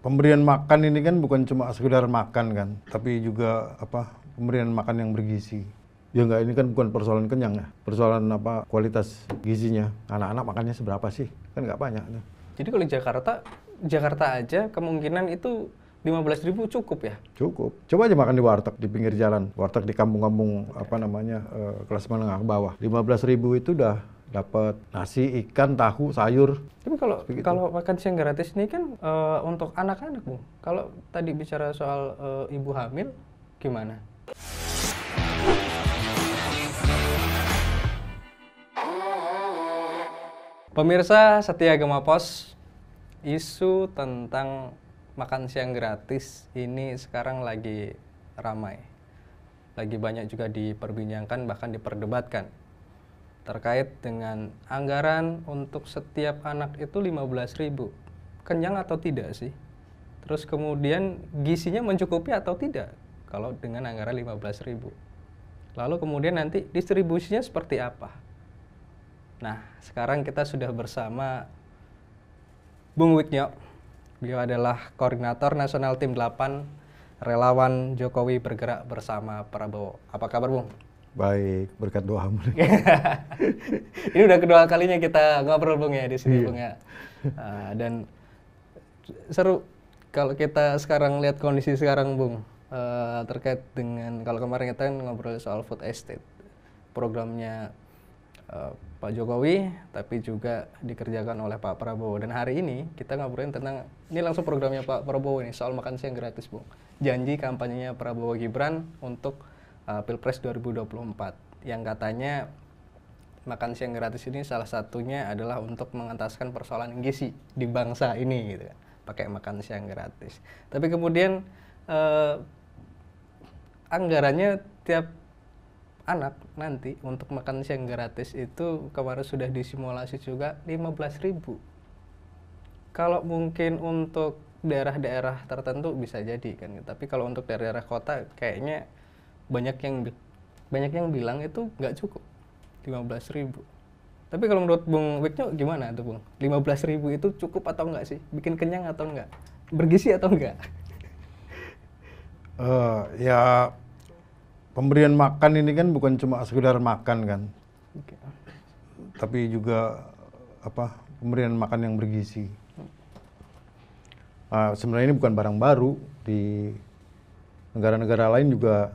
pemberian makan ini kan bukan cuma sekedar makan kan, tapi juga pemberian makan yang bergizi. Ya enggak, ini kan bukan persoalan kenyang ya, persoalan kualitas gizinya. Anak-anak makannya seberapa sih? Kan nggak banyak. Jadi kalau Jakarta aja kemungkinan itu 15.000 cukup ya? Cukup. Coba aja makan di warteg di pinggir jalan, warteg di kampung-kampung kelas menengah ke bawah. 15.000 itu udah dapat nasi, ikan, tahu, sayur. Tapi kalau makan siang gratis ini kan untuk anak-anak, Bung. Kalau tadi bicara soal ibu hamil, gimana? Pemirsa setia Gema Pos, isu tentang makan siang gratis ini sekarang lagi ramai. Lagi banyak juga diperbincangkan, bahkan diperdebatkan. Terkait dengan anggaran untuk setiap anak itu 15.000. Kenyang atau tidak sih? Terus kemudian gizinya mencukupi atau tidak kalau dengan anggaran 15.000. Lalu kemudian nanti distribusinya seperti apa? Nah, sekarang kita sudah bersama Bung Wiknyo. Beliau adalah Koordinator Nasional Tim 8 Relawan Jokowi Bergerak Bersama Prabowo. Apa kabar, Bung? Baik, berkat doamu. Ini udah kedua kalinya kita ngobrol, Bung, ya di sini, Bung, ya. Dan seru kalau kita sekarang lihat kondisi sekarang, Bung, terkait dengan kalau kemarin kita kan ngobrol soal food estate, programnya Pak Jokowi, tapi juga dikerjakan oleh Pak Prabowo. Dan hari ini kita ngobrolin tentang, ini langsung programnya Pak Prabowo ini, soal makan siang gratis, Bung. Janji kampanyenya Prabowo Gibran untuk Pilpres 2024. Yang katanya makan siang gratis ini salah satunya adalah untuk mengentaskan persoalan gizi di bangsa ini, gitu kan, pakai makan siang gratis. Tapi kemudian anggarannya tiap anak nanti untuk makan siang gratis itu kemarin sudah disimulasi juga 15.000. Kalau mungkin untuk daerah-daerah tertentu bisa jadi kan, tapi kalau untuk daerah kota kayaknya banyak yang bilang itu nggak cukup 15.000. Tapi kalau menurut Bung Wiknyo gimana tuh, Bung? 15.000 itu cukup atau enggak sih? Bikin kenyang atau enggak? Bergizi atau enggak? Ya, pemberian makan ini kan bukan cuma sekedar makan kan, tapi juga pemberian makan yang bergizi. Sebenarnya ini bukan barang baru, di negara-negara lain juga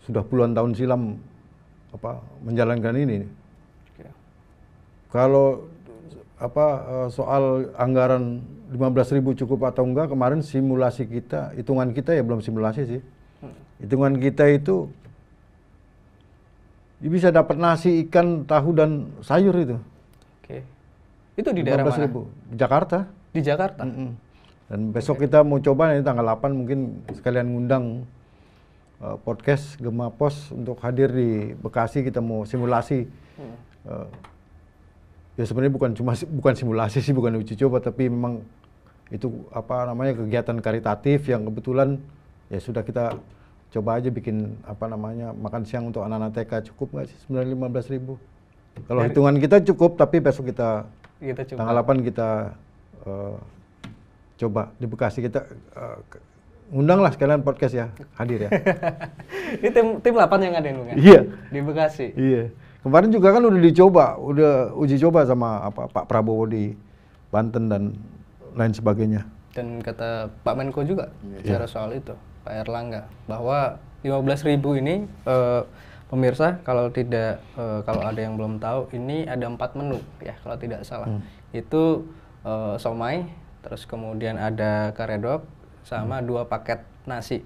sudah puluhan tahun silam menjalankan ini. Kalau soal anggaran 15.000 cukup atau enggak, kemarin simulasi kita, hitungan kita ya belum simulasi sih. Hitungan kita itu bisa dapat nasi, ikan, tahu, dan sayur itu. Oke. Itu di daerah mana? Di Jakarta. Di Jakarta? Dan besok kita mau coba ini tanggal 8 mungkin sekalian ngundang podcast Gema Pos untuk hadir di Bekasi. Kita mau simulasi. Ya sebenarnya bukan simulasi sih, bukan uji coba, tapi memang itu kegiatan karitatif yang kebetulan ya sudah kita coba aja bikin makan siang untuk anak-anak TK. Cukup nggak sih sebenarnya 15.000? Kalau hitungan kita cukup, tapi besok kita tanggal 8 kita coba di Bekasi. Kita ngundang lah sekalian podcast ya, hadir ya. Ini tim 8 yang ada Bung, ya? Iya. Di Bekasi. Iya. Kemarin juga kan udah uji coba sama Pak Prabowo di Banten dan lain sebagainya. Dan kata Pak Menko juga bicara soal itu, Pak Erlangga, bahwa 15.000 ini pemirsa kalau ada yang belum tahu, ini ada 4 menu ya kalau tidak salah. Itu somai, terus kemudian ada karedok, sama 2 paket nasi.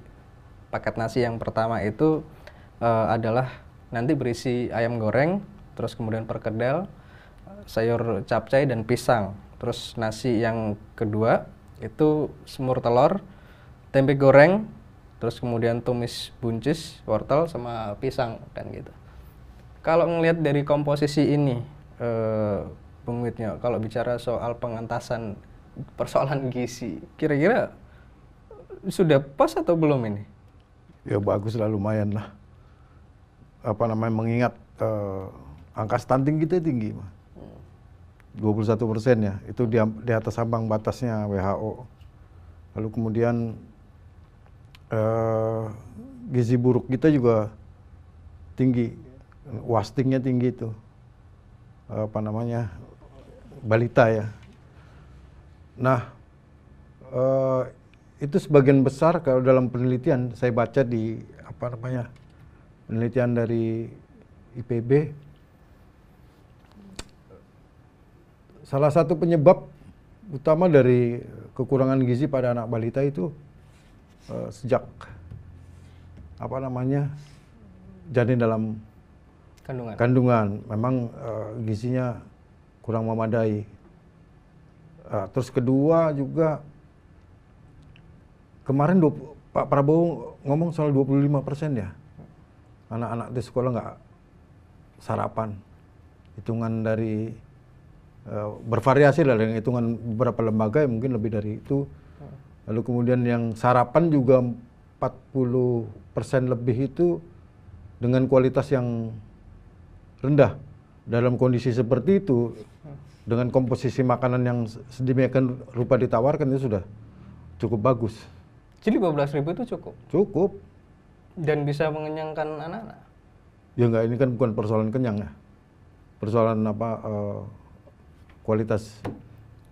Paket nasi yang pertama itu adalah nanti berisi ayam goreng, terus kemudian perkedel, sayur capcay dan pisang. Terus nasi yang kedua itu semur telur, tempe goreng, terus kemudian tumis buncis, wortel sama pisang kan gitu. Kalau ngelihat dari komposisi ini, Bung Wiknyo, kalau bicara soal pengentasan persoalan gizi, kira-kira sudah pas atau belum ini? Ya bagus lah, lumayan lah. Mengingat angka stunting kita tinggi, 21% ya, itu di atas ambang batasnya WHO. Lalu kemudian gizi buruk kita juga tinggi, wastingnya tinggi itu, apa namanya, balita ya. Nah, itu sebagian besar kalau dalam penelitian saya baca di apa namanya, penelitian dari IPB, salah satu penyebab utama dari kekurangan gizi pada anak balita itu sejak apa namanya, janin dalam kandungan memang gizinya kurang memadai. Terus kedua juga kemarin Pak Prabowo ngomong soal 25% ya anak-anak di sekolah nggak sarapan. Hitungan dari bervariasi lah dengan hitungan beberapa lembaga ya, mungkin lebih dari itu. Lalu kemudian yang sarapan juga 40% lebih itu dengan kualitas yang rendah. Dalam kondisi seperti itu, dengan komposisi makanan yang sedemikian rupa ditawarkan itu sudah cukup bagus. Jadi 15.000 itu cukup? Cukup. Dan bisa mengenyangkan anak-anak? Ya enggak, ini kan bukan persoalan kenyang ya. Persoalan kualitas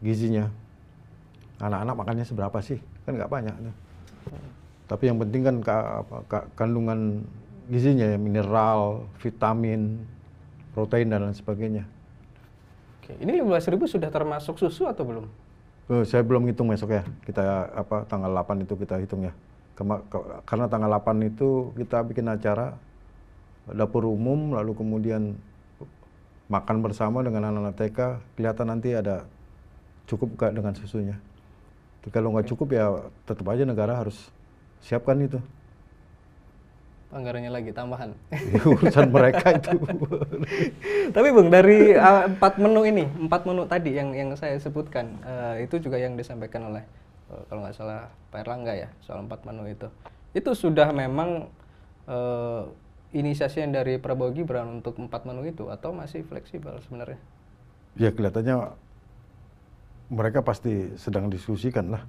gizinya. Anak-anak makannya seberapa sih? Kan nggak banyak. Tapi yang penting kan kandungan gizinya ya, mineral, vitamin, protein dan lain sebagainya. Oke, ini 15.000 sudah termasuk susu atau belum? Saya belum hitung besok ya. Kita tanggal 8 itu kita hitung ya. Karena tanggal 8 itu kita bikin acara dapur umum, lalu kemudian makan bersama dengan anak-anak TK. Kelihatan nanti ada cukup gak dengan susunya. Jadi kalau nggak cukup ya tetap aja negara harus siapkan itu. Anggarannya lagi tambahan. Urusan mereka itu. Tapi Bung, dari 4 menu tadi yang saya sebutkan, itu juga yang disampaikan oleh kalau nggak salah Pak Erlangga ya, soal 4 menu itu. Itu sudah memang inisiasi dari Prabowo Gibran untuk 4 menu itu atau masih fleksibel sebenarnya? Ya kelihatannya mereka pasti sedang diskusikan lah.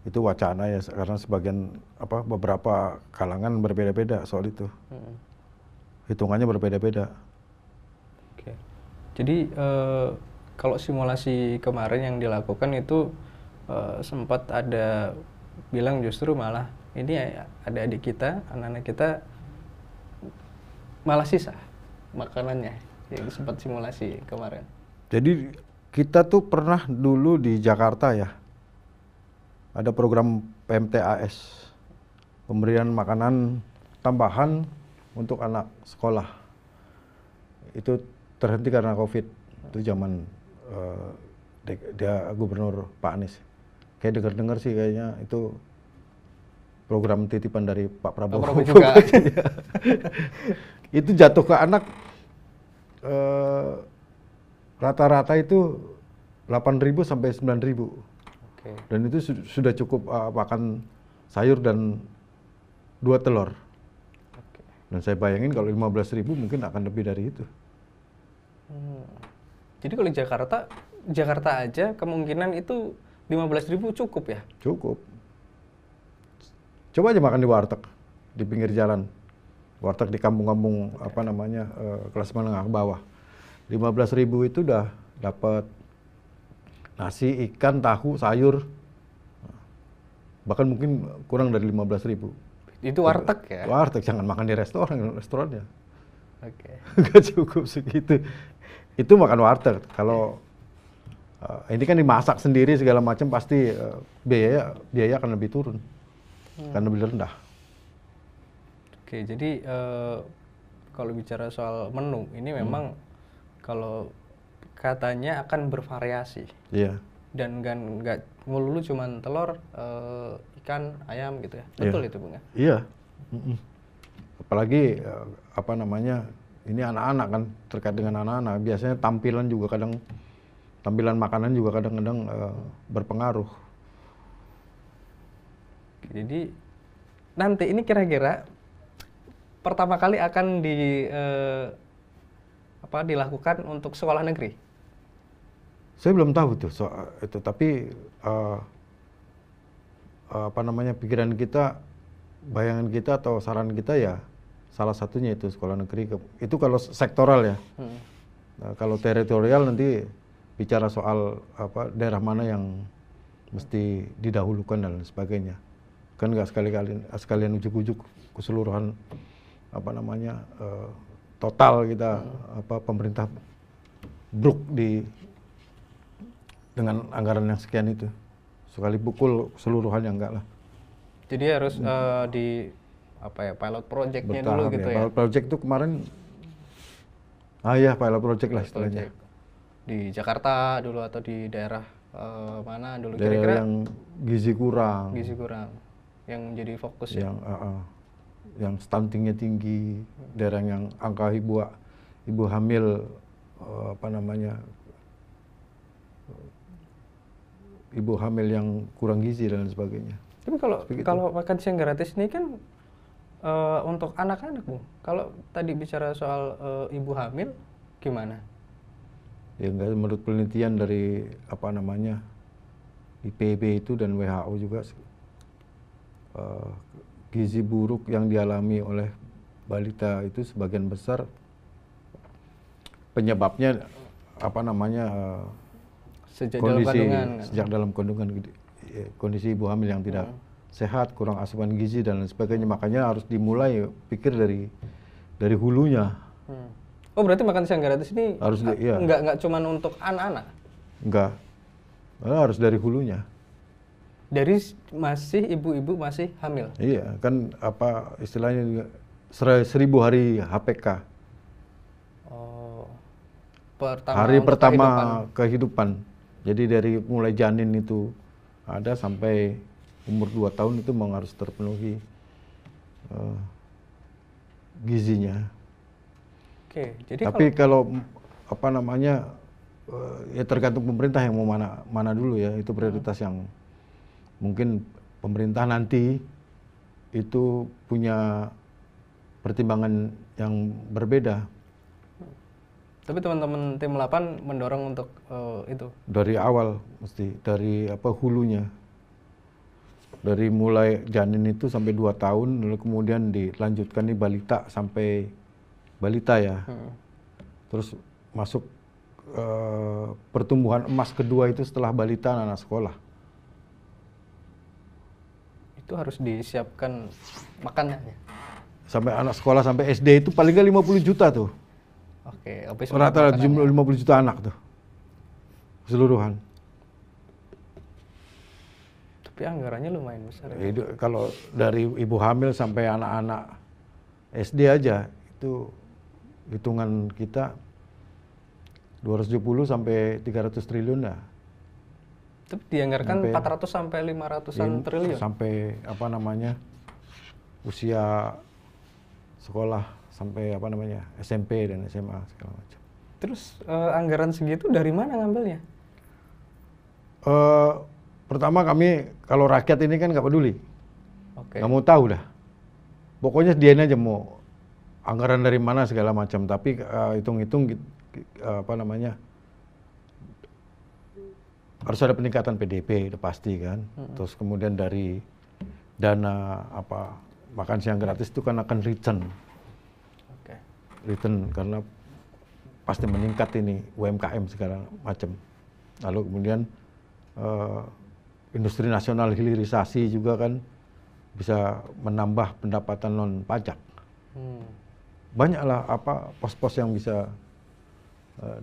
Itu wacana ya, karena sebagian beberapa kalangan berbeda-beda soal itu. Hitungannya berbeda-beda. Oke. Jadi kalau simulasi kemarin yang dilakukan itu sempat ada bilang justru malah ini ada adik kita, anak-anak kita malah sisa makanannya yang sempat simulasi kemarin. Jadi kita tuh pernah dulu di Jakarta ya, ada program PMTAS, pemberian makanan tambahan untuk anak sekolah. Itu terhenti karena COVID. Itu zaman dia gubernur Pak Anies. Kayak dengar-dengar sih kayaknya itu program titipan dari Pak Prabowo. Pak Prabowo juga. Itu jatuh ke anak rata-rata itu 8.000 sampai 9.000. Okay. Dan itu sudah cukup makan sayur dan 2 telur. Okay. Dan saya bayangin kalau 15.000 mungkin akan lebih dari itu. Jadi kalau Jakarta aja kemungkinan itu 15.000 cukup ya? Cukup. Coba aja makan di warteg di pinggir jalan. Warteg di kampung-kampung kelas menengah ke bawah. 15.000 itu udah dapat nasi, ikan, tahu, sayur. Bahkan mungkin kurang dari 15.000. Itu warteg ya? Warteg, jangan makan di restorannya. Oke. Nggak cukup segitu. Itu makan warteg. Kalau ini kan dimasak sendiri segala macam, pasti biaya akan lebih turun. Akan lebih rendah. Oke, jadi kalau bicara soal menu, ini memang kalau katanya akan bervariasi. Iya. Dan nggak melulu cuman telur, ikan, ayam gitu ya. Betul itu Bung ya? Iya. Apalagi ini anak-anak kan, terkait dengan anak-anak. Biasanya tampilan makanan juga kadang-kadang berpengaruh. Jadi nanti ini kira-kira pertama kali akan dilakukan untuk sekolah negeri? Saya belum tahu tuh soal itu, tapi apa namanya, pikiran kita, bayangan kita atau saran kita ya salah satunya itu sekolah negeri. Itu kalau sektoral ya. Nah, kalau teritorial nanti bicara soal apa daerah mana yang mesti didahulukan dan sebagainya. Kan nggak sekalian ujuk-ujuk keseluruhan apa namanya total kita apa pemerintah bruk dengan anggaran yang sekian itu. Sekali pukul seluruhan yang enggak lah. Jadi harus di apa ya pilot projectnya dulu gitu ya. Pilot project itu kemarin pilot project lah istilahnya. Di Jakarta dulu atau di daerah mana dulu Daerah kira-kira? yang gizi kurang. Gizi kurang. Yang jadi fokus Yang stuntingnya tinggi, daerah yang angka ibu hamil apa namanya ibu hamil yang kurang gizi dan sebagainya. Tapi kalau makan siang gratis ini kan untuk anak-anak, Bu. Kalau tadi bicara soal ibu hamil, gimana? Ya enggak, menurut penelitian dari apa namanya IPB itu dan WHO juga gizi buruk yang dialami oleh balita itu sebagian besar penyebabnya apa namanya sejak dalam kandungan kondisi ibu hamil yang tidak sehat, kurang asupan gizi dan lain sebagainya. Makanya harus dimulai pikir dari hulunya. Oh, berarti makan siang gratis ini harus nggak cuma untuk anak-anak? Enggak, harus dari hulunya. Dari masih ibu-ibu masih hamil? Iya, kan apa istilahnya juga 1000 hari HPK. Oh, hari pertama kehidupan. Jadi dari mulai janin itu ada sampai umur 2 tahun itu memang harus terpenuhi gizinya. Oke, jadi tapi kalau apa namanya ya tergantung pemerintah yang mau mana dulu ya, itu prioritas yang mungkin pemerintah nanti itu punya pertimbangan yang berbeda. Tapi teman-teman tim 8 mendorong untuk itu? Dari awal mesti, dari apa hulunya. Dari mulai janin itu sampai 2 tahun, lalu kemudian dilanjutkan nih balita sampai balita ya. Terus masuk pertumbuhan emas kedua itu setelah balita anak sekolah. Itu harus disiapkan makanannya? Sampai anak sekolah sampai SD itu paling nggak 50 juta tuh. Oke, rata-rata jumlah 50 juta anak tuh. Keseluruhan. Tapi anggarannya lumayan besar. Ya. Kalau dari ibu hamil sampai anak-anak SD aja itu hitungan kita 270 sampai 300 triliun dah. Tapi dianggarkan 400 sampai 500-an triliun. Sampai apa namanya? Usia sekolah sampai apa namanya? SMP dan SMA segala macam. Terus anggaran segitu dari mana ngambilnya? Pertama kami kalau rakyat ini kan nggak peduli. Nggak mau tahu dah. Pokoknya sediain aja mau anggaran dari mana segala macam, tapi hitung-hitung apa namanya harus ada peningkatan PDB, itu pasti kan. Terus kemudian dari dana apa makan siang gratis itu kan akan return karena pasti meningkat ini UMKM segala macam. Lalu kemudian industri nasional hilirisasi juga kan bisa menambah pendapatan non pajak. Banyaklah apa pos-pos yang bisa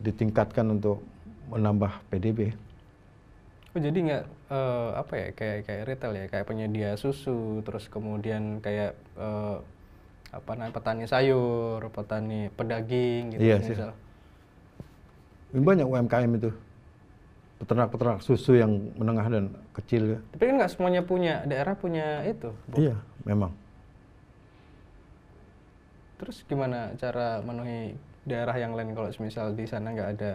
ditingkatkan untuk menambah PDB. Oh, jadi nggak apa ya kayak retail ya, kayak penyedia susu, terus kemudian kayak apa namanya petani sayur, petani pedaging gitu. Iya sih. Banyak UMKM itu, peternak susu yang menengah dan kecil. Tapi kan nggak semuanya punya daerah punya itu. Iya, memang. Terus gimana cara memenuhi daerah yang lain kalau misal di sana nggak ada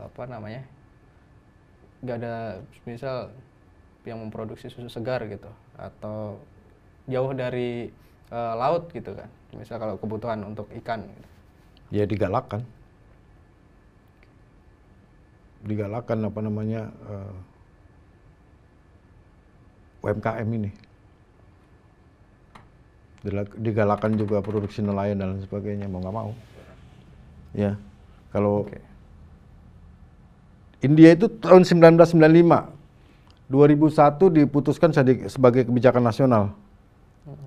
apa namanya, nggak ada misal yang memproduksi susu segar gitu, atau jauh dari laut gitu kan, misal kalau kebutuhan untuk ikan gitu. Ya digalakan apa namanya UMKM ini. Digalakan juga produksi nelayan dan lain sebagainya, mau nggak mau. Ya, kalau India itu tahun 1995, 2001 diputuskan sebagai kebijakan nasional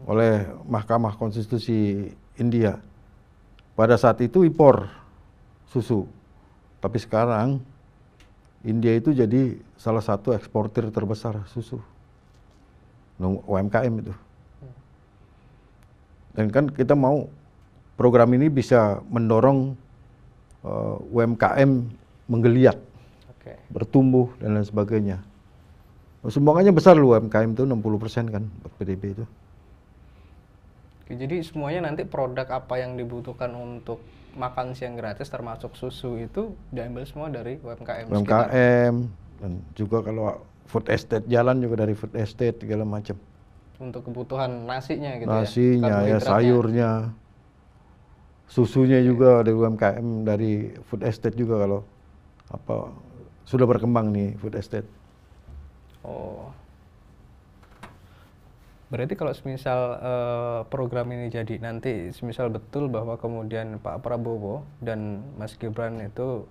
oleh Mahkamah Konstitusi India. Pada saat itu impor susu, tapi sekarang India itu jadi salah satu eksportir terbesar susu, UMKM itu. Dan kan kita mau program ini bisa mendorong UMKM menggeliat, bertumbuh dan lain sebagainya. Sumbangannya besar loh UMKM itu 60% kan buat PDB itu. Oke, jadi semuanya nanti produk apa yang dibutuhkan untuk makan siang gratis termasuk susu itu diambil semua dari UMKM sekitar. Dan juga kalau food estate jalan juga dari food estate segala macam. Untuk kebutuhan nasinya gitu Nasinya ya, sayurnya, susunya juga dari UMKM, dari food estate juga kalau apa sudah berkembang nih food estate. Oh. Berarti kalau semisal program ini jadi nanti semisal betul bahwa kemudian Pak Prabowo dan Mas Gibran itu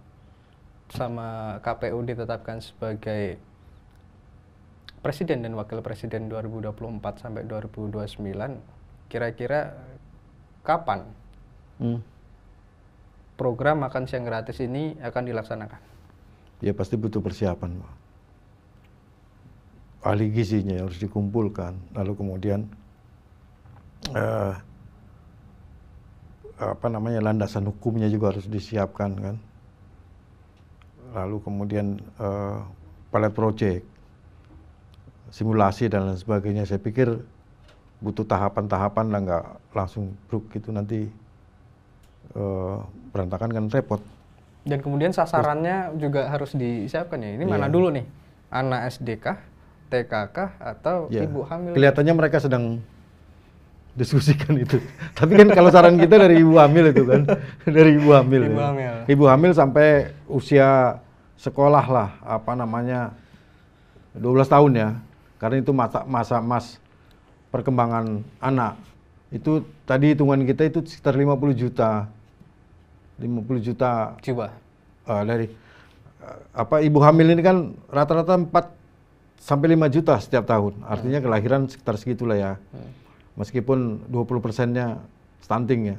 sama KPU ditetapkan sebagai Presiden dan Wakil Presiden 2024 sampai 2029, kira-kira kapan program makan siang gratis ini akan dilaksanakan? Ya pasti butuh persiapan, Pak. Ahli gizinya harus dikumpulkan, lalu kemudian landasan hukumnya juga harus disiapkan kan, lalu kemudian pilot project, simulasi dan lain sebagainya. Saya pikir butuh tahapan-tahapan lah, nggak langsung bruk gitu nanti berantakan kan repot. Dan kemudian sasarannya juga harus disiapkan ya. Ini mana dulu nih, anak SD kah, TK kah, atau ibu hamil? Kelihatannya mereka sedang diskusikan itu. Tapi kan kalau saran kita dari ibu hamil itu kan, dari ibu hamil. Ibu hamil sampai usia sekolah lah, 12 tahun ya. Karena itu masa perkembangan anak. Itu tadi hitungan kita itu sekitar 50 juta. 50 juta jiwa. Dari ibu hamil ini kan rata-rata 4 sampai 5 juta setiap tahun. Artinya kelahiran sekitar segitulah ya. Meskipun 20%-nya stunting ya.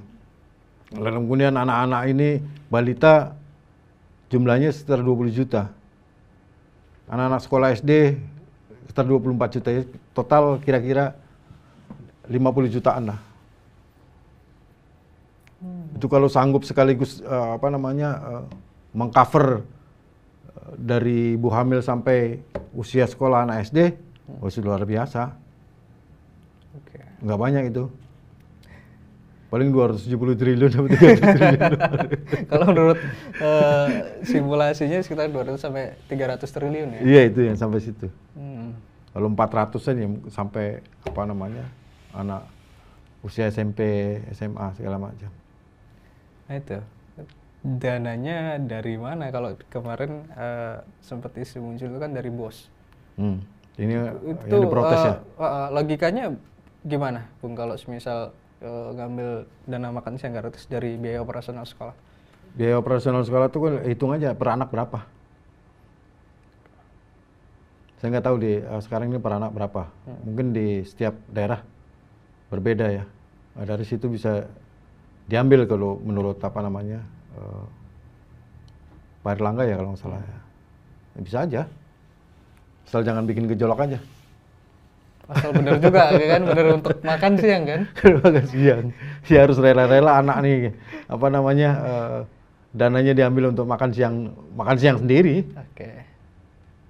Lalu kemudian anak-anak ini balita jumlahnya sekitar 20 juta. Anak-anak sekolah SD sekitar 24 juta ya. Total kira-kira 50 jutaan lah. Itu kalau sanggup sekaligus mengcover dari ibu hamil sampai usia sekolah anak SD, sudah luar biasa. Nggak banyak itu. Paling 270 triliun atau 300 triliun. Kalau menurut simulasinya sekitar 200 sampai 300 triliun ya? Iya, itu yang sampai situ. Kalau 400-an ya sampai anak usia SMP, SMA segala macam. Nah itu, dananya dari mana? Kalau kemarin sempat isu muncul itu kan dari BOS. Ini itu, yang diprotes ya? Logikanya gimana, Bung, kalau semisal ngambil dana makan siang gratis dari biaya operasional sekolah? Biaya operasional sekolah itu kan hitung aja per anak berapa. Saya nggak tahu sekarang ini per anak berapa. Mungkin di setiap daerah berbeda ya. Dari situ bisa diambil kalau menurut Pak Erlangga ya kalau nggak salah ya. Bisa aja. Asal jangan bikin gejolak aja. Asal bener juga kan, bener untuk makan siang kan? Makan siang. Si harus rela-rela anak nih dananya diambil untuk makan siang sendiri. Oke.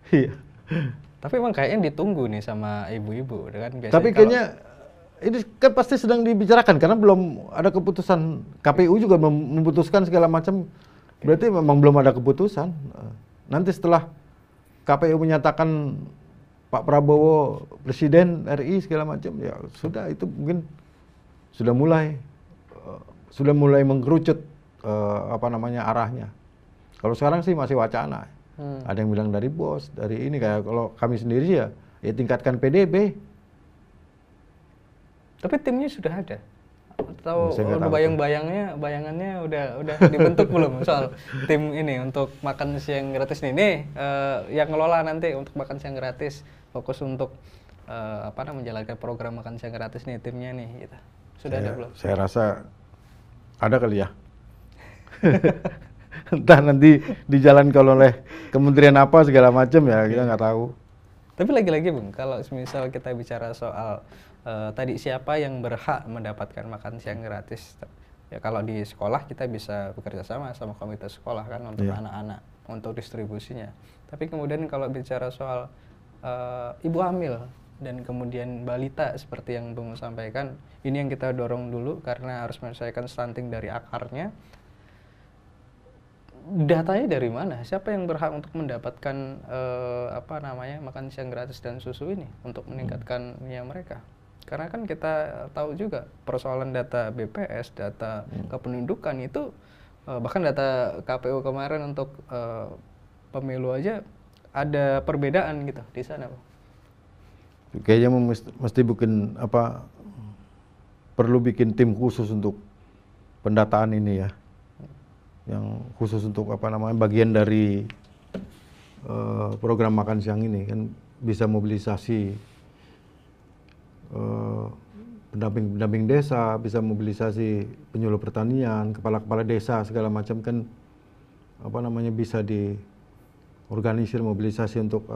Iya. Tapi emang kayaknya ditunggu nih sama ibu-ibu kan biasanya. Tapi kayaknya ini kan pasti sedang dibicarakan karena belum ada keputusan. KPU juga memutuskan segala macam. Berarti memang belum ada keputusan. Nanti setelah KPU menyatakan Pak Prabowo Presiden RI segala macam, ya sudah, itu mungkin sudah mulai mengkerucut arahnya. Kalau sekarang sih masih wacana. Ada yang bilang dari BOS, dari ini, kayak kalau kami sendiri ya ya tingkatkan PDB. Tapi timnya sudah ada? Atau Saya nggak udah tahu. bayangannya udah dibentuk belum soal tim ini untuk makan siang gratis nih? Nih yang ngelola nanti untuk makan siang gratis, fokus untuk menjalankan program makan siang gratis nih timnya nih gitu. Sudah ada belum? Saya rasa ada kali ya. Entah nanti dijalankan oleh kementerian apa segala macam ya, kita nggak tahu. Tapi lagi-lagi Bung, kalau misal kita bicara soal tadi siapa yang berhak mendapatkan makan siang gratis, ya kalau di sekolah kita bisa bekerja sama komite sekolah kan untuk anak-anak untuk distribusinya. Tapi kemudian kalau bicara soal ibu hamil dan kemudian balita seperti yang Bung sampaikan, ini yang kita dorong dulu karena harus menyelesaikan stunting dari akarnya. Datanya dari mana? Siapa yang berhak untuk mendapatkan makan siang gratis dan susu ini untuk meningkatkan mereka? Karena kan kita tahu juga persoalan data BPS, data kependudukan itu bahkan data KPU kemarin untuk pemilu aja ada perbedaan gitu di sana, Pak. Kayaknya mesti bikin perlu bikin tim khusus untuk pendataan ini ya. Yang khusus untuk bagian dari program makan siang ini kan bisa mobilisasi pendamping desa, bisa mobilisasi penyuluh pertanian, kepala-kepala desa segala macam kan bisa diorganisir mobilisasi untuk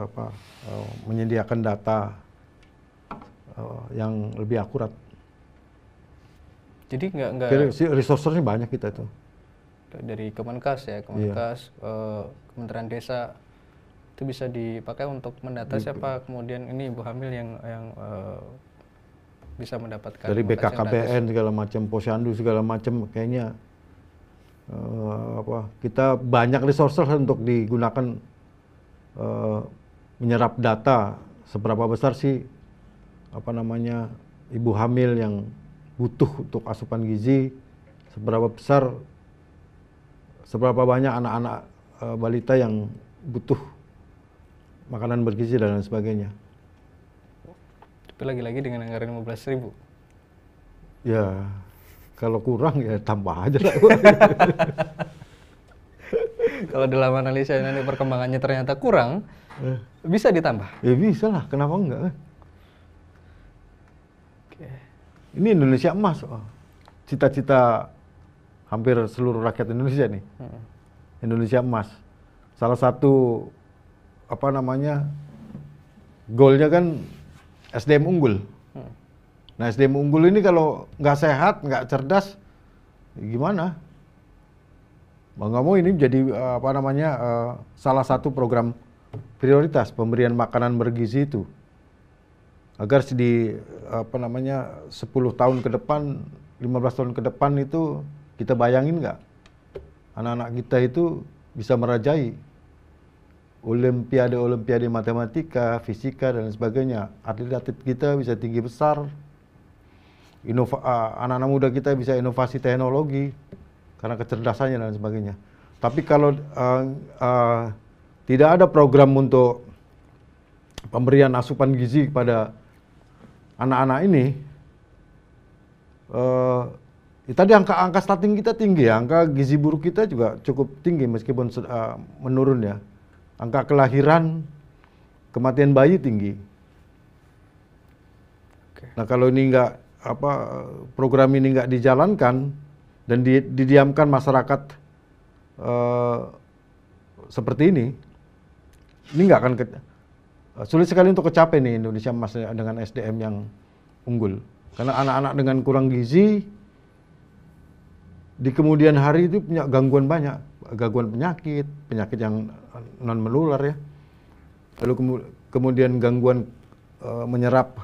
menyediakan data yang lebih akurat. Jadi nggak resource-nya banyak kita tuh. Dari Kemenkes ya, Kementerian Desa itu bisa dipakai untuk mendata siapa kemudian ini ibu hamil yang bisa mendapatkan dari BKKBN segala macam, Posyandu segala macam kayaknya kita banyak resources untuk digunakan menyerap data seberapa besar sih ibu hamil yang butuh untuk asupan gizi, seberapa banyak anak-anak balita yang butuh makanan bergizi dan lain sebagainya. Tapi lagi-lagi dengan anggaran 15.000. Ya, kalau kurang ya tambah aja lah. Kalau dalam analisa nanti perkembangannya ternyata kurang, bisa ditambah? Ya bisa lah, kenapa enggak? Oke. Ini Indonesia emas, cita-cita hampir seluruh rakyat Indonesia nih. Indonesia emas. Salah satu goalnya kan SDM unggul. Nah SDM unggul ini kalau nggak sehat, nggak cerdas, gimana? Mau nggak mau ini jadi salah satu program prioritas pemberian makanan bergizi itu. Agar 10 tahun ke depan, 15 tahun ke depan itu kita bayangin nggak? Anak-anak kita itu bisa merajai Olimpiade matematika, fisika dan sebagainya. Atlet-atlet kita bisa tinggi besar. Anak-anak muda kita bisa inovasi teknologi karena kecerdasannya dan sebagainya. Tapi kalau tidak ada program untuk pemberian asupan gizi kepada anak-anak ini, tadi angka stunting kita tinggi, angka gizi buruk kita juga cukup tinggi meskipun menurun ya. Angka kelahiran, kematian bayi tinggi. Nah kalau ini program ini nggak dijalankan dan didiamkan masyarakat seperti ini nggak akan sulit sekali untuk kecapai nih Indonesia emas dengan SDM yang unggul. Karena anak-anak dengan kurang gizi di kemudian hari itu punya gangguan banyak, gangguan penyakit yang non menular ya. Lalu kemudian gangguan menyerap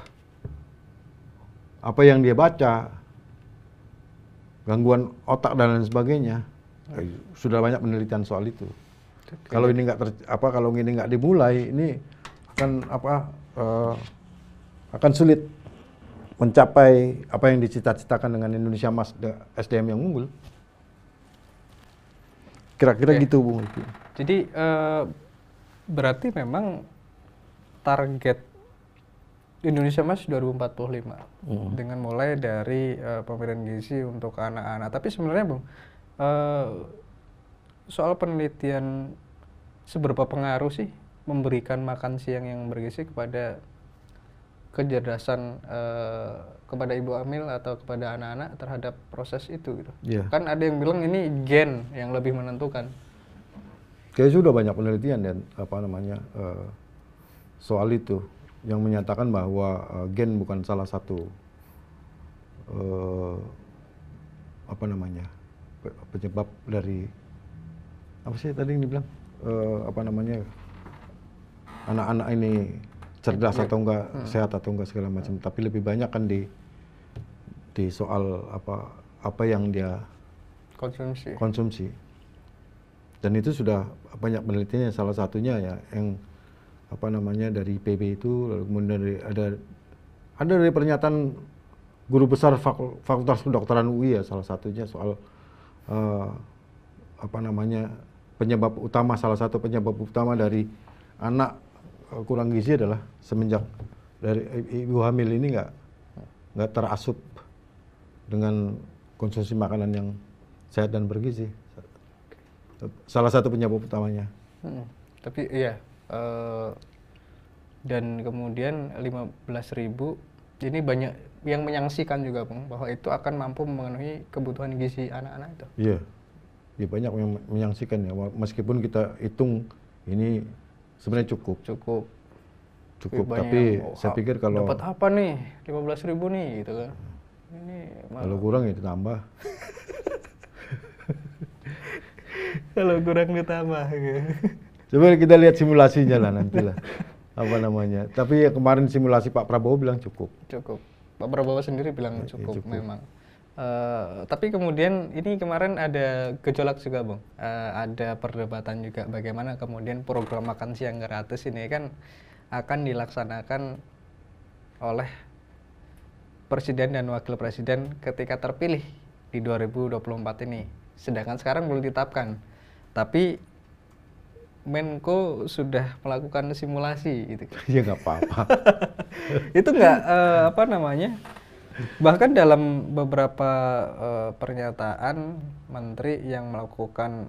apa yang dia baca, gangguan otak dan lain sebagainya. Sudah banyak penelitian soal itu. Kalau ini nggak dimulai, ini akan sulit mencapai apa yang dicita-citakan dengan Indonesia Emas SDM yang unggul. Kira-kira gitu, Bung. Jadi berarti memang target Indonesia Mas 2045 dengan mulai dari pemberian gizi untuk anak-anak. Tapi sebenarnya Bung, soal penelitian seberapa pengaruh sih memberikan makan siang yang bergizi kepada kecerdasan kepada ibu hamil atau kepada anak-anak terhadap proses itu gitu. Iya. Kan ada yang bilang ini gen yang lebih menentukan. Kayaknya sudah banyak penelitian dan soal itu yang menyatakan bahwa gen bukan salah satu penyebab dari apa sih tadi yang dibilang anak-anak ini cerdas atau enggak, sehat atau enggak segala macam, tapi lebih banyak kan di soal apa yang dia konsumsi. Dan itu sudah banyak penelitiannya, salah satunya ya yang dari IPB itu, lalu kemudian ada dari pernyataan guru besar Fakultas Kedokteran UI ya, salah satunya soal salah satu penyebab utama dari anak kurang gizi adalah semenjak dari ibu hamil ini nggak terasup dengan konsumsi makanan yang sehat dan bergizi. Salah satu penyebab utamanya. Tapi iya, dan kemudian 15.000 ini banyak yang menyaksikan juga Bung, bahwa itu akan mampu memenuhi kebutuhan gizi anak-anak itu. Iya, ya, banyak yang menyaksikan ya, meskipun kita hitung ini sebenarnya cukup, tapi saya pikir kalau dapat apa nih 15.000 nih gitu kan, ini kalau kurang ya ditambah. Kalau kurang ditambah gitu. Coba kita lihat simulasinya lah nantilah. Tapi ya kemarin simulasi Pak Prabowo bilang cukup. Pak Prabowo sendiri bilang cukup. Memang. Tapi kemudian ini kemarin ada gejolak juga Bung. Ada perdebatan juga bagaimana kemudian program makan siang gratis ini kan akan dilaksanakan oleh Presiden dan Wakil Presiden ketika terpilih di 2024 ini. Sedangkan sekarang belum ditetapkan. Tapi Menko sudah melakukan simulasi gitu. Ya nggak apa-apa. Itu nggak bahkan dalam beberapa pernyataan menteri yang melakukan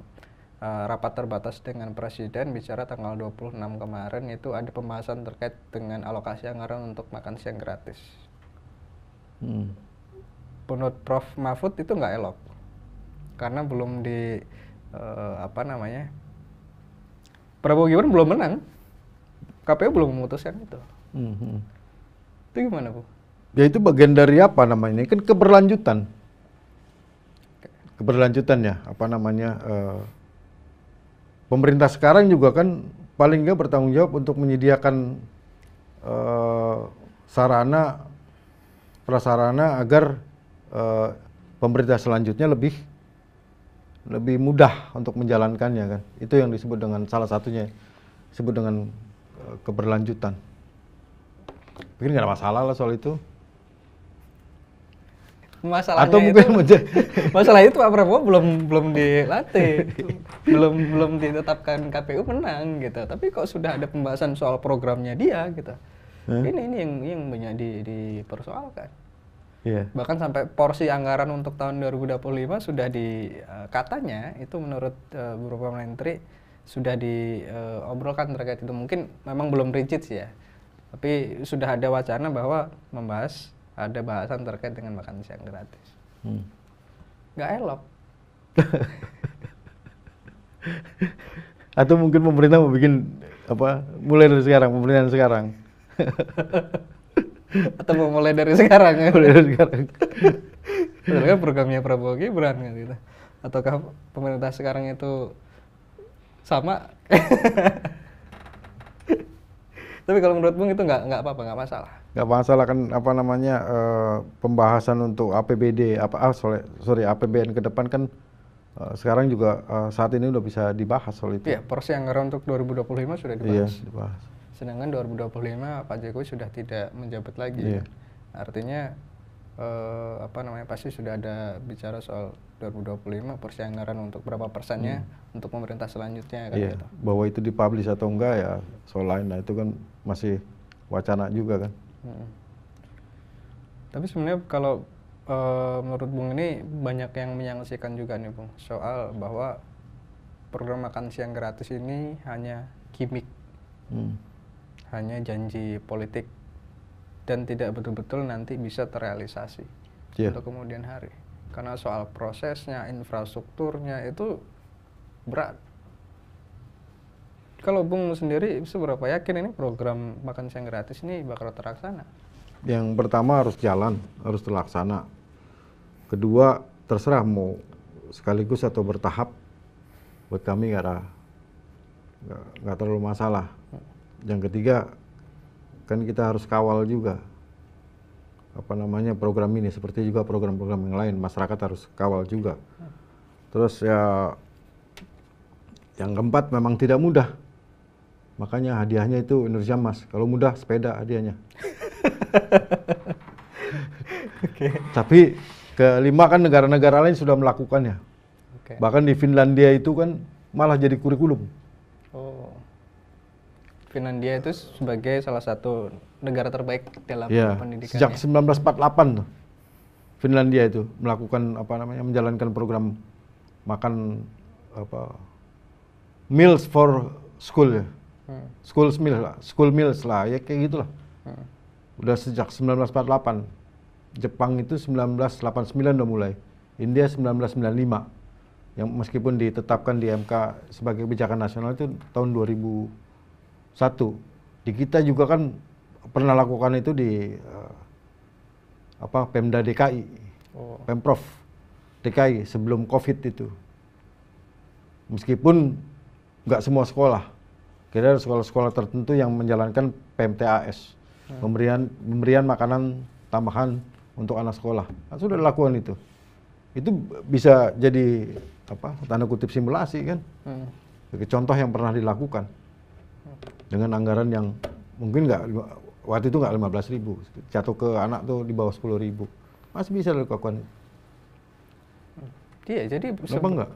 rapat terbatas dengan Presiden bicara tanggal 26 kemarin itu ada pembahasan terkait dengan alokasi anggaran untuk makan siang gratis. Menurut Prof Mahfud itu nggak elok karena belum Prabowo Gibran belum menang, KPU belum memutuskan itu. Itu gimana Bu? Ya itu bagian dari kan keberlanjutan. Keberlanjutannya pemerintah sekarang juga kan paling nggak bertanggung jawab untuk menyediakan sarana prasarana agar pemerintah selanjutnya lebih mudah untuk menjalankannya kan. Itu yang disebut dengan salah satunya disebut dengan keberlanjutan. Mungkin nggak ada masalah lah soal itu. Masalah itu Pak Prabowo belum dilatih, belum ditetapkan KPU menang gitu. Tapi kok sudah ada pembahasan soal programnya dia gitu. Ini yang banyak dipersoalkan. Yeah. Bahkan sampai porsi anggaran untuk tahun 2025 sudah katanya itu menurut beberapa menteri sudah diobrolkan terkait itu. Mungkin memang belum rigid sih ya. Tapi sudah ada wacana bahwa membahas ada bahasan terkait dengan makan siang gratis. Nggak elok. Atau mungkin pemerintah mau bikin mulai dari sekarang, pemerintahan sekarang. Atau mau mulai dari sekarang ya? Mulai dari sekarang. Padahal kan programnya Prabowo Gibran kan gitu. Ataukah pemerintah sekarang itu sama? Tapi kalau menurut Bung itu nggak apa-apa, nggak masalah. Nggak masalah kan pembahasan untuk APBD APBN ke depan kan sekarang juga saat ini udah bisa dibahas soal itu. Iya, porsi anggaran untuk 2025 sudah dibahas. Iya, dibahas. Sedangkan 2025 Pak Jokowi sudah tidak menjabat lagi. Iya. Artinya pasti sudah ada bicara soal 2025 porsi anggaran untuk berapa persennya untuk pemerintah selanjutnya kan. Iya, bahwa itu dipublish atau enggak ya soal lain. Nah itu kan masih wacana juga kan. Hmm. Tapi sebenarnya kalau menurut Bung ini banyak yang menyaksikan juga nih Bung, soal bahwa program makan siang gratis ini hanya gimmick, hanya janji politik, dan tidak betul-betul nanti bisa terrealisasi untuk kemudian hari. Karena soal prosesnya, infrastrukturnya itu berat. Kalau Bung sendiri seberapa yakin ini program makan siang gratis ini bakal terlaksana? Yang pertama harus jalan, harus terlaksana. Kedua, terserah mau sekaligus atau bertahap, buat kami nggak terlalu masalah. Yang ketiga, kan kita harus kawal juga program ini, seperti juga program-program yang lain, masyarakat harus kawal juga. Terus ya, yang keempat memang tidak mudah, makanya hadiahnya itu Indonesia Emas. Kalau mudah, sepeda hadiahnya. Tapi kelima kan negara-negara lain sudah melakukannya. Bahkan di Finlandia itu kan malah jadi kurikulum. Oh, Finlandia itu sebagai salah satu negara terbaik dalam pendidikan. Sejak 1948 tuh, Finlandia itu melakukan menjalankan program makan meals for school ya, school meals lah, ya kayak gitulah. Udah sejak 1948. Jepang itu 1989 udah mulai. India 1995. Yang meskipun ditetapkan di MK sebagai kebijakan nasional itu tahun 2001. Di kita juga kan pernah lakukan itu di Pemda DKI. Pemprov DKI sebelum Covid itu. Meskipun nggak semua sekolah. Kira sekolah-sekolah tertentu yang menjalankan PMTAS. Pemberian makanan tambahan untuk anak sekolah. Kan sudah dilakukan itu. Itu bisa jadi tanda kutip simulasi kan. Contoh yang pernah dilakukan. Dengan anggaran yang mungkin waktu itu nggak 15.000. Jatuh ke anak tuh di bawah 10.000. Masih bisa dilakukan. Iya, jadi kenapa enggak?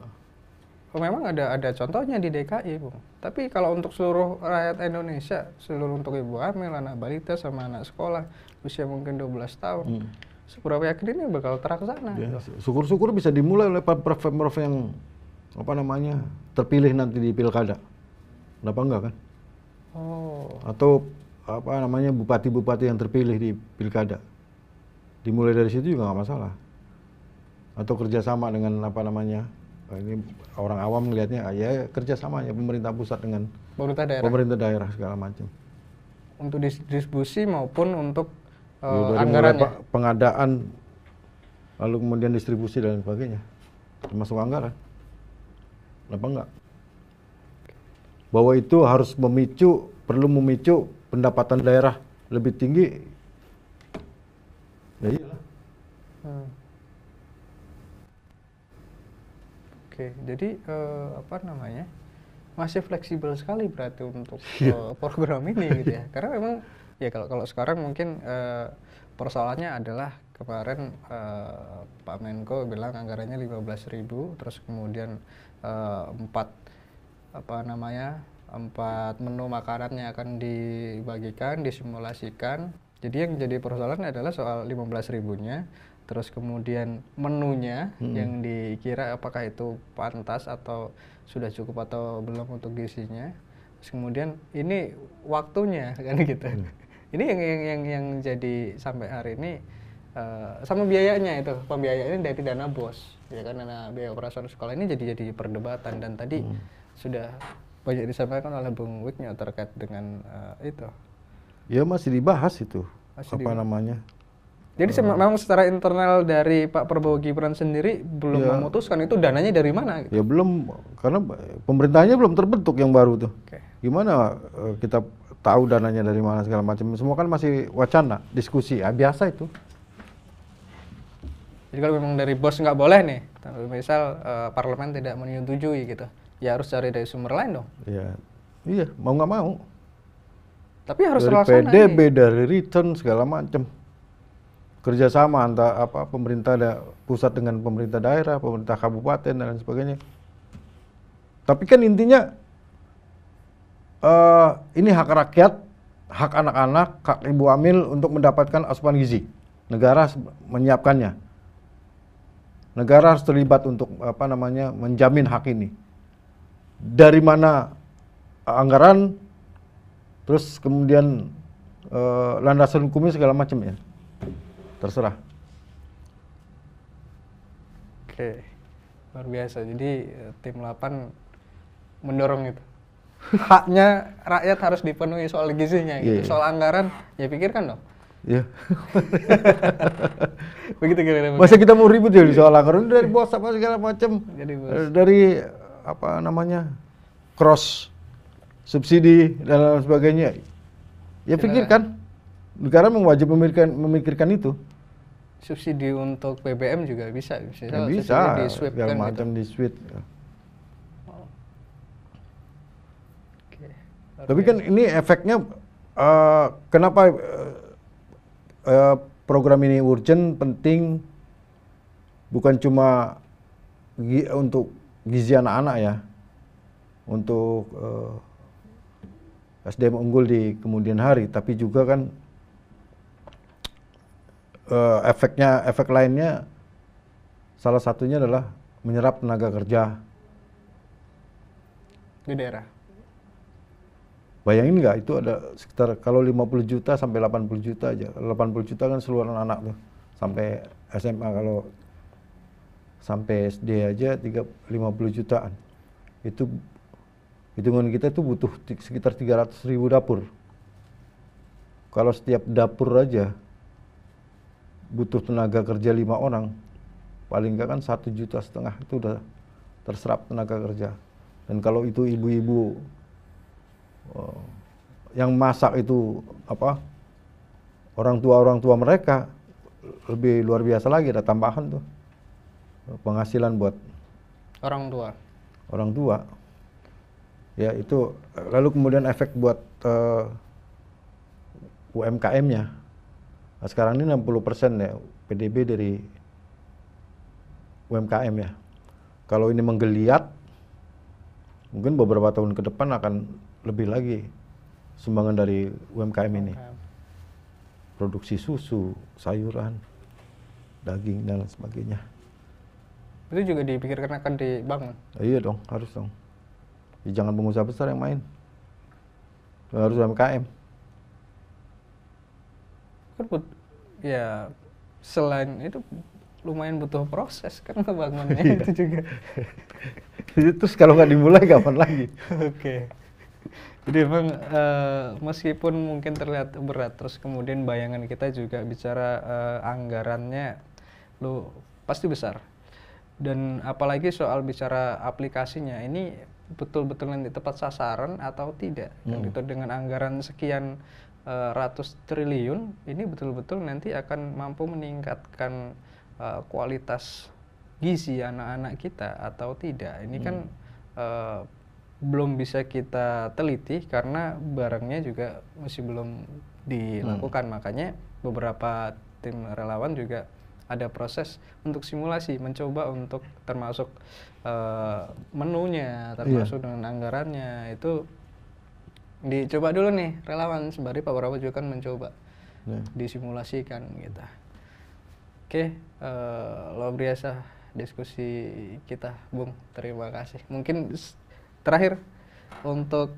Memang ada contohnya di DKI, Bung. Tapi kalau untuk seluruh rakyat Indonesia, seluruh untuk ibu hamil, anak balita, sama anak sekolah, usia mungkin 12 tahun, seberapa yakin ini bakal terlaksana? Ya, syukur-syukur bisa dimulai oleh pemprov yang terpilih nanti di pilkada. Kenapa enggak kan? Atau bupati-bupati yang terpilih di pilkada. Dimulai dari situ juga nggak masalah. Atau kerjasama dengan ini orang awam melihatnya ya kerjasama ya pemerintah pusat dengan pemerintah daerah segala macam. Untuk distribusi maupun untuk anggarannya. Pengadaan, lalu kemudian distribusi dan sebagainya, termasuk anggaran. Kenapa enggak? Bahwa itu harus perlu memicu pendapatan daerah lebih tinggi. Ya iyalah. Oke, jadi masih fleksibel sekali berarti untuk program ini gitu ya. Karena memang ya kalau sekarang mungkin persoalannya adalah kemarin Pak Menko bilang anggarannya 15.000, terus kemudian 4 menu makanannya akan dibagikan, disimulasikan. Jadi yang jadi persoalan adalah soal 15.000-nya, terus kemudian menunya yang dikira apakah itu pantas atau sudah cukup atau belum untuk gizinya. Terus kemudian ini waktunya kan gitu. Ini yang jadi sampai hari ini sama biayanya itu, pembiayaannya dari dana BOS, ya kan, dana biaya operasional sekolah ini jadi perdebatan, dan tadi sudah banyak disampaikan oleh Bung Wiknyo terkait dengan itu. Ya masih dibahas itu. Jadi memang secara internal dari Pak Prabowo Gibran sendiri belum memutuskan itu dananya dari mana? Gitu? Ya belum, karena pemerintahnya belum terbentuk yang baru tuh. Gimana kita tahu dananya dari mana segala macam? Semua kan masih wacana, diskusi, biasa itu. Jadi kalau memang dari bos nggak boleh nih, misal parlemen tidak menyetujui gitu, ya harus cari dari sumber lain dong. Iya, mau nggak mau. Tapi harus dari PDB, dari return segala macam. Kerjasama antara pemerintah pusat dengan pemerintah daerah, pemerintah kabupaten dan lain sebagainya. Tapi kan intinya ini hak rakyat hak anak-anak, hak ibu hamil untuk mendapatkan asupan gizi. Negara menyiapkannya. Negara harus terlibat untuk menjamin hak ini. Dari mana anggaran, terus kemudian landasan hukumnya segala macam ya. Terserah. Oke, luar biasa. Jadi tim 8 mendorong itu. Haknya rakyat harus dipenuhi soal gizinya gitu. Soal anggaran, ya pikirkan dong. Iya. Begitu kira-kira. Masa kita mau ribut ya soal anggaran dari bos apa segala macam. Jadi dari cross subsidi dan lain sebagainya. Ya pikirkan. Negara wajib memikirkan itu. Subsidi untuk BBM juga bisa. Ya, bisa. Di sweep segala kan macam gitu. di sweep. Oke. Tapi kan ini efeknya kenapa program ini urgent, penting, bukan cuma untuk gizi anak-anak ya, untuk SDM unggul di kemudian hari, tapi juga kan efek lainnya salah satunya adalah menyerap tenaga kerja Di daerah. Bayangin nggak, itu ada sekitar kalau 50 juta sampai 80 juta aja. 80 juta kan seluruh anak tuh. Sampai SMA, kalau sampai SD aja 50 jutaan. Itu hitungan kita itu butuh sekitar 300.000 dapur. Kalau setiap dapur aja butuh tenaga kerja 5 orang, paling nggak kan 1,5 juta itu udah terserap tenaga kerja. Dan kalau itu ibu-ibu yang masak itu orang tua mereka, lebih luar biasa lagi, ada tambahan tuh penghasilan buat orang tua. Ya itu, lalu kemudian efek buat UMKM-nya. Nah, sekarang ini 60% ya PDB dari UMKM ya. Kalau ini menggeliat, mungkin beberapa tahun ke depan akan lebih lagi sumbangan dari UMKM ini. Produksi susu, sayuran, daging, dan lain sebagainya. Itu juga dipikirkan akan dibangun? Iya dong, harus dong. Ya, jangan pengusaha besar yang main. Harus UMKM. Ya, selain itu lumayan butuh proses kan ngebangunnya itu juga. Terus kalau nggak dimulai kapan lagi? Oke. Jadi memang meskipun mungkin terlihat berat, terus kemudian bayangan kita juga bicara anggarannya pasti besar. Dan apalagi soal bicara aplikasinya, ini betul-betul nanti tepat sasaran atau tidak. Gitu, dengan anggaran sekian ratus triliun, ini betul-betul nanti akan mampu meningkatkan kualitas gizi anak-anak kita atau tidak. Ini kan belum bisa kita teliti karena barangnya juga masih belum dilakukan. Makanya beberapa tim relawan juga ada proses untuk simulasi, mencoba untuk termasuk menunya, termasuk dengan anggarannya. Itu dicoba dulu nih relawan, sembari Pak Prabowo juga kan mencoba disimulasikan gitu. Oke, luar biasa diskusi kita, Bung. Terima kasih. Mungkin terakhir untuk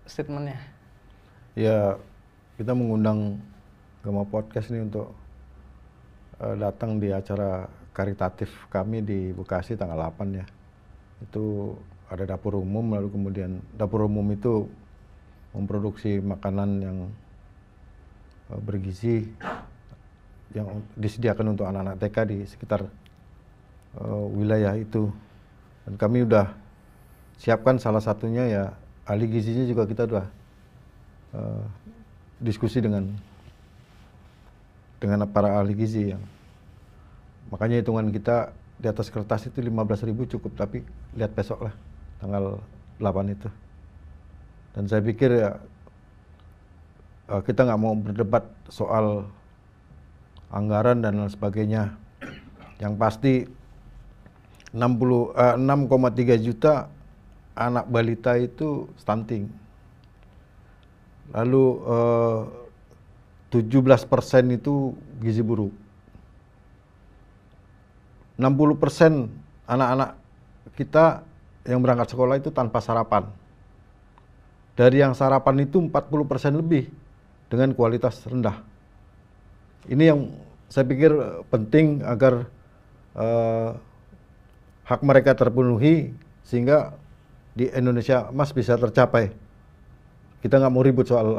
statementnya. Ya, kita mengundang Gema Podcast ini untuk datang di acara karitatif kami di Bekasi tanggal 8 ya. Itu ada dapur umum, lalu kemudian dapur umum itu memproduksi makanan yang bergizi yang disediakan untuk anak-anak TK di sekitar wilayah itu. Dan kami udah siapkan salah satunya ya ahli gizinya juga, kita udah diskusi dengan para ahli gizi yang makanya hitungan kita di atas kertas itu 15.000 cukup, tapi lihat besok lah tanggal 8 itu. Dan saya pikir ya kita nggak mau berdebat soal anggaran dan lain sebagainya. Yang pasti 6,3 juta anak balita itu stunting. Lalu 17% itu gizi buruk. 60% anak-anak kita yang berangkat sekolah itu tanpa sarapan. Dari yang sarapan itu 40% lebih dengan kualitas rendah. Ini yang saya pikir penting agar hak mereka terpenuhi sehingga di Indonesia Emas bisa tercapai. Kita nggak mau ribut soal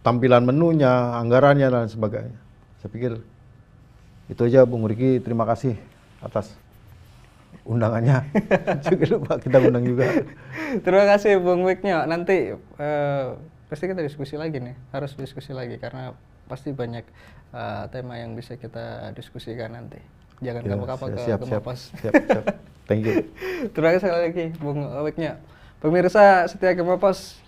tampilan menunya, anggarannya dan sebagainya. Saya pikir itu aja, Bung Riki. Terima kasih atas undangannya. Juga lupa kita undang juga. Terima kasih Bung Wiknyo. Nanti pasti kita diskusi lagi nih, harus diskusi lagi karena pasti banyak tema yang bisa kita diskusikan nanti. Jangan kapok-kapok ke Gemapos. Siap. Thank you. Terima kasih sekali lagi Bung Wiknyo. Pemirsa setia Gemapos,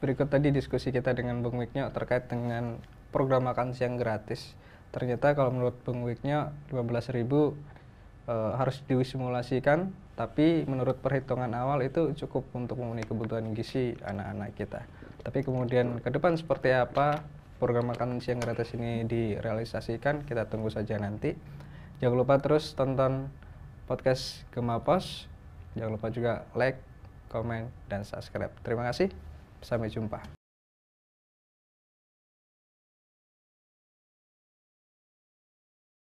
berikut tadi diskusi kita dengan Bung Wiknyo terkait dengan program makan siang gratis. Ternyata kalau menurut Bung Wiknyo 15.000 harus disimulasikan, tapi menurut perhitungan awal itu cukup untuk memenuhi kebutuhan gizi anak-anak kita. Tapi kemudian ke depan seperti apa program makan siang gratis ini direalisasikan, kita tunggu saja nanti. Jangan lupa terus tonton podcast Gemapos. Jangan lupa juga like, komen, dan subscribe. Terima kasih. Sampai jumpa.